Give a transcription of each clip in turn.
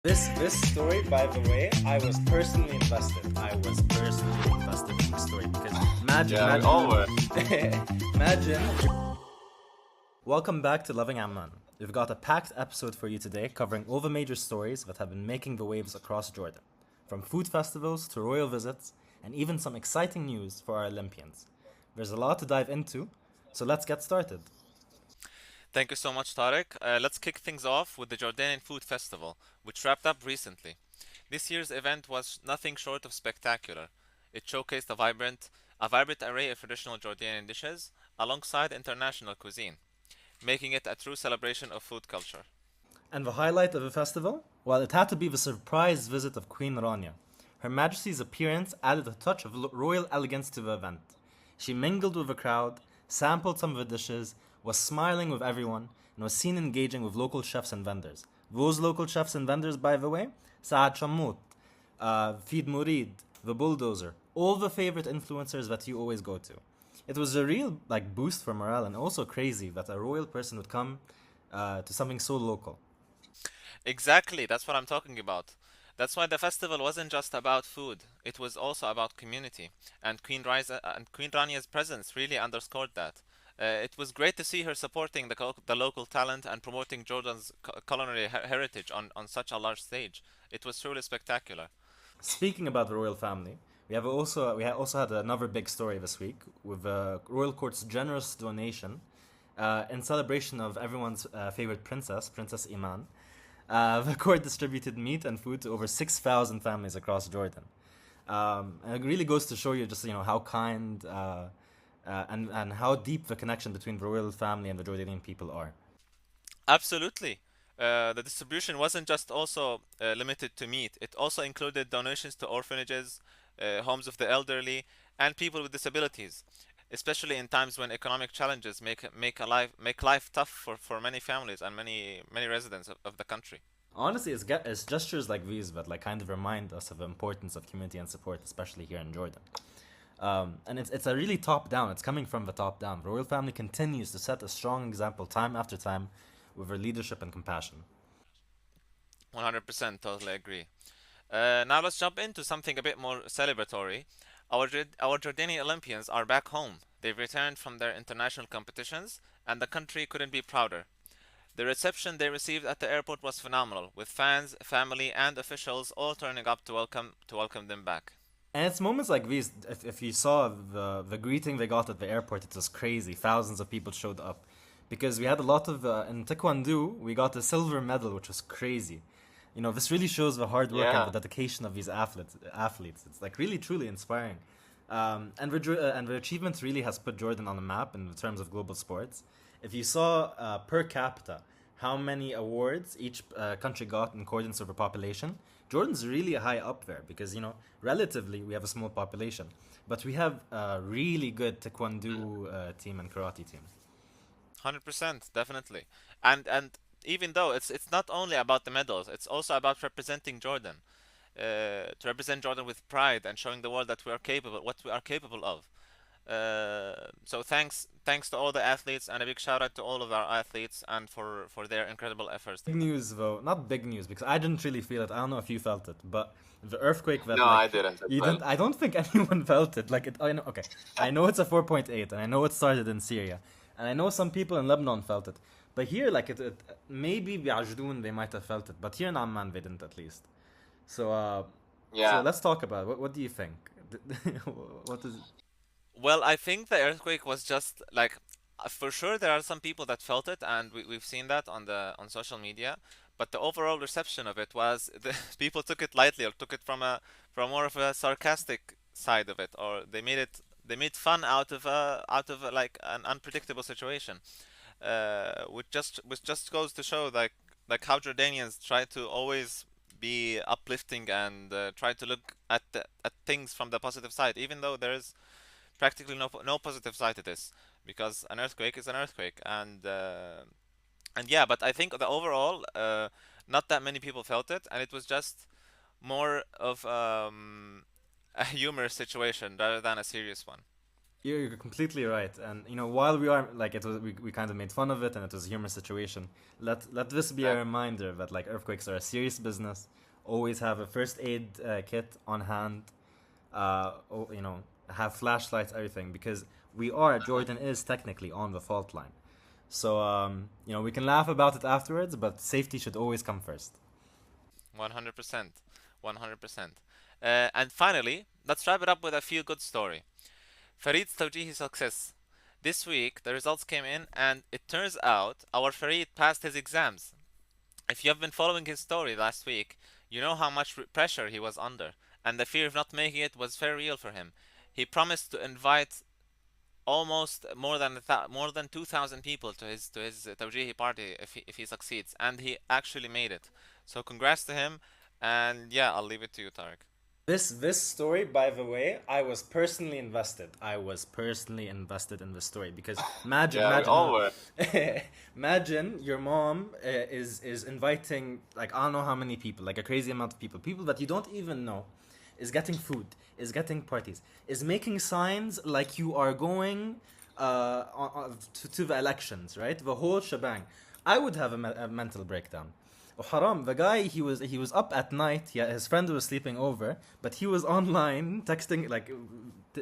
This story, by the way, I was personally invested. I was personally invested in the story because Yeah, we all were. imagine. Welcome back to Loving Amman. We've got a packed episode for you today covering all the major stories that have been making the waves across Jordan, from food festivals to royal visits, and even some exciting news for our Olympians. There's a lot to dive into, so let's get started. Thank you so much, Tarek. Let's kick things off with the Jordanian Food Festival, which wrapped up recently. This year's event was nothing short of spectacular. It showcased a vibrant array of traditional Jordanian dishes alongside international cuisine, making it a true celebration of food culture. And the highlight of the festival? Well, it had to be the surprise visit of Queen Rania. Her Majesty's appearance added a touch of royal elegance to the event. She mingled with the crowd, sampled some of the dishes, was smiling with everyone, and was seen engaging with local chefs and vendors. Those local chefs and vendors, by the way, Saad Shammout, Feed Murid, the Bulldozer, all the favorite influencers that you always go to. It was a real boost for morale and also crazy that a royal person would come to something so local. Exactly, that's what I'm talking about. That's why the festival wasn't just about food, it was also about community, and Queen Rania's presence really underscored that. It was great to see her supporting the local talent and promoting Jordan's culinary heritage on such a large stage. It was truly spectacular. Speaking about the royal family, we also had another big story this week with the royal court's generous donation in celebration of everyone's favorite princess, Princess Iman. The court distributed meat and food to over 6,000 families across Jordan. And it really goes to show you just how kind and how deep the connection between the royal family and the Jordanian people are. Absolutely. The distribution wasn't just also limited to meat. It also included donations to orphanages, homes of the elderly, and people with disabilities, especially in times when economic challenges make life tough for many families and many residents of the country. Honestly, it's gestures like these that kind of remind us of the importance of community and support, especially here in Jordan. And it's a really top down. It's coming from the top down. The royal family continues to set a strong example time after time with their leadership and compassion. 100% totally agree. Now let's jump into something a bit more celebratory. Our Jordanian Olympians are back home. They've returned from their international competitions, and the country couldn't be prouder. The reception they received at the airport was phenomenal, with fans, family, and officials all turning up to welcome them back. And it's moments like these. If you saw the greeting they got at the airport, it was crazy. Thousands of people showed up because we had a lot of in Taekwondo. We got a silver medal, which was crazy. This really shows the hard work and the Yeah, dedication of these athletes. It's really truly inspiring. And the achievement really has put Jordan on the map in terms of global sports. If you saw per capita how many awards each country got in accordance with the population, Jordan's really high up there because relatively we have a small population, but we have a really good taekwondo team and karate team. 100%, definitely. And even though it's not only about the medals, it's also about representing Jordan. To represent Jordan with pride and showing the world that what we are capable of. So thanks to all the athletes, and a big shout out to all of our athletes and for their incredible efforts. Big news though, not big news because I didn't really feel it. I don't know if you felt it, but the earthquake that No, I didn't as you well. didn't. I don't think anyone felt it. I know. Okay, I know it's a 4.8, and I know it started in Syria, and I know some people in Lebanon felt it. But here, maybe Bi'ajdoun they might have felt it, but here in Amman they didn't at least. So, so Yeah. let's talk about it. What do you think? What is? Well, I think the earthquake was just like, for sure there are some people that felt it, and we've seen that on social media. But the overall reception of it was people took it lightly, or took it from more of a sarcastic side of it, or they made fun out of like an unpredictable situation, which just goes to show like how Jordanians try to always be uplifting and try to look at things from the positive side, even though there is practically no positive side to this, because an earthquake is an earthquake, and yeah, but I think the overall, not that many people felt it, and it was just more of a humorous situation rather than a serious one. You're completely right, and while we are like it was, we kind of made fun of it, and it was a humorous situation. Let this be a Exactly. reminder that like earthquakes are a serious business. Always have a first aid kit on hand. Have flashlights, everything, because Jordan is technically on the fault line. So we can laugh about it afterwards, but safety should always come first. 100%. 100%. And finally, let's wrap it up with a feel good story. Farid's Tawjihi success. This week, the results came in, and it turns out our Farid passed his exams. If you have been following his story last week, you know how much pressure he was under, and the fear of not making it was very real for him. He promised to invite almost more than 2,000 people to his Tawjihi party if he succeeds, and he actually made it. So congrats to him, and yeah, I'll leave it to you, Tarek. This story, by the way, I was personally invested. I was personally invested in this story because Yeah, we all were. imagine your mom is inviting like I don't know how many people, like a crazy amount of people that you don't even know, is getting food, is getting parties, is making signs like you are going to the elections, right? The whole shebang. I would have a mental breakdown. Oh, haram, the guy he was up at night. Yeah, his friend was sleeping over, but he was online texting like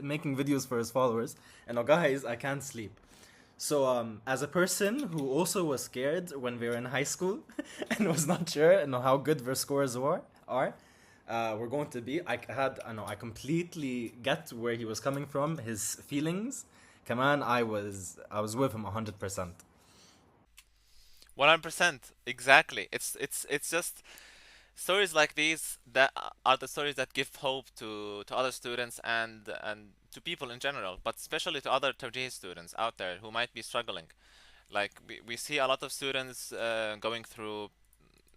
making videos for his followers. And oh, guys, I can't sleep. So as a person who also was scared when we were in high school and was not sure how good their scores were going to be, I completely get where he was coming from, his feelings. Come on, I was with him 100%. 100%, exactly. It's just stories like these that are the stories that give hope to other students and to people in general, but especially to other Tawjih students out there who might be struggling. Like we see a lot of students going through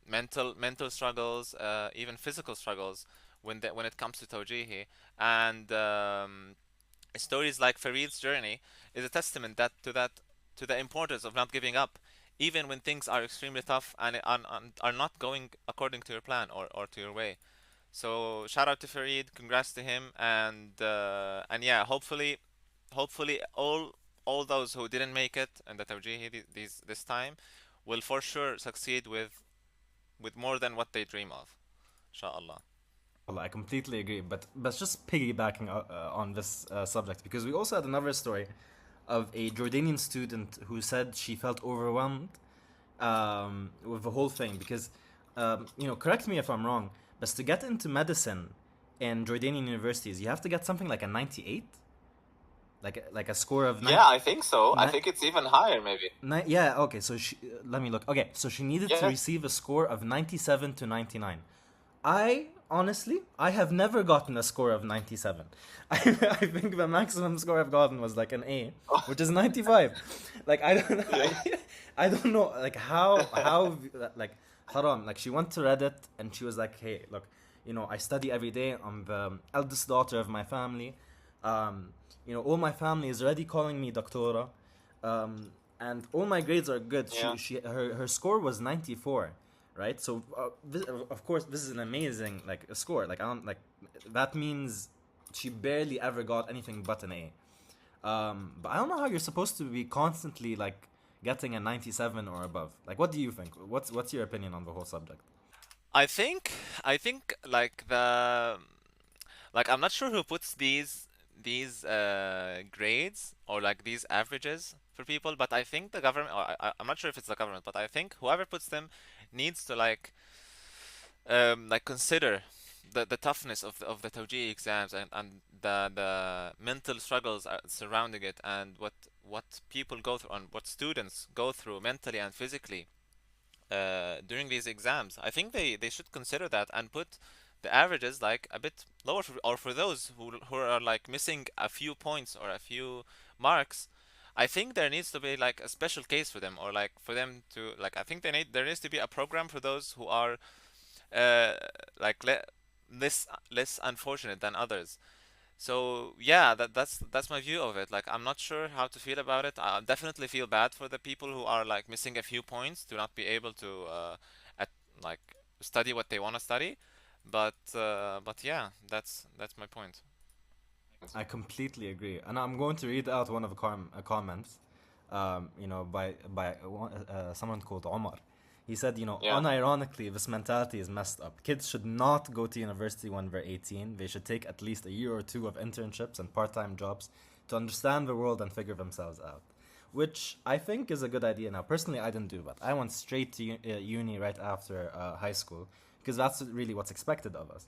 mental struggles, even physical struggles when it comes to Tawjihi, and stories like Farid's journey is a testament to the importance of not giving up, even when things are extremely tough and are not going according to your plan or to your way. So shout out to Farid, congrats to him, and yeah, hopefully all those who didn't make it in the Tawjihi this time will for sure succeed with more than what they dream of. Inshallah. Well, I completely agree, but just piggybacking on this subject because we also had another story of a Jordanian student who said she felt overwhelmed with the whole thing because correct me if I'm wrong, but to get into medicine in Jordanian universities, you have to get something like a 98, like a score of Yeah, I think so. I nine. think it's even higher, maybe. Yeah, okay, so let me look. Okay, so she needed to Yeah. receive a score of 97 to 99. I honestly, I have never gotten a score of 97. I think the maximum score I've gotten was like an A, which is 95. Like I don't Yeah. I don't know like how like haram, like she went to Reddit and she was like, "Hey, look, I study every day. I'm the eldest daughter of my family. All my family is already calling me doctora. And all my grades are good. Yeah. Her score was 94, right? So of course this is an amazing like a score. Like I don't like that means she barely ever got anything but an A. But I don't know how you're supposed to be constantly like getting a 97 or above. Like what do you think? What's your opinion on the whole subject? I think I think like I'm not sure who puts these grades or like these averages for people, but I think the government, or I'm not sure if it's the government, but I think whoever puts them needs to like consider the toughness of the Tawjih exams and the mental struggles surrounding it and what people go through and what students go through mentally and physically during these exams. I think they should consider that and put the averages like a bit lower or for those who are like missing a few points or a few marks. I think there needs to be like a special case for them or like for them to like I think there needs to be a program for those who are uh, like less unfortunate than others. So yeah, that's my view of it. Like I'm not sure how to feel about it. I definitely feel bad for the people who are like missing a few points to not be able to at like study what they want to study. But yeah, that's my point. I completely agree, and I'm going to read out one of the comments, by someone called Omar. He said, Yeah. unironically, this mentality is messed up. Kids should not go to university when they're 18. They should take at least a year or two of internships and part-time jobs to understand the world and figure themselves out. Which I think is a good idea. Now, personally, I didn't do that. I went straight to uni right after high school because that's really what's expected of us.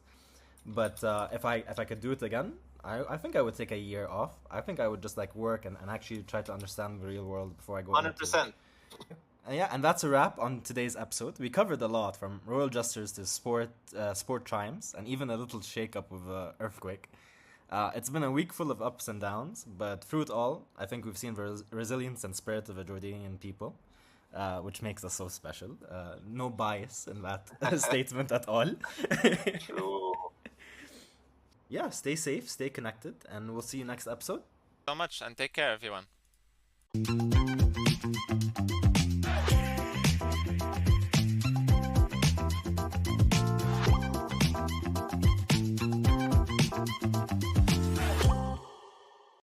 But if I could do it again, I think I would take a year off. I think I would just like work and actually try to understand the real world before I go. 100%. Yeah, and that's a wrap on today's episode. We covered a lot, from royal gestures to sport triumphs, and even a little shake-up with earthquake. It's been a week full of ups and downs, but through it all, I think we've seen the resilience and spirit of the Jordanian people, which makes us so special. No bias in that statement at all. True. Yeah, stay safe, stay connected, and we'll see you next episode. So much, and take care, everyone.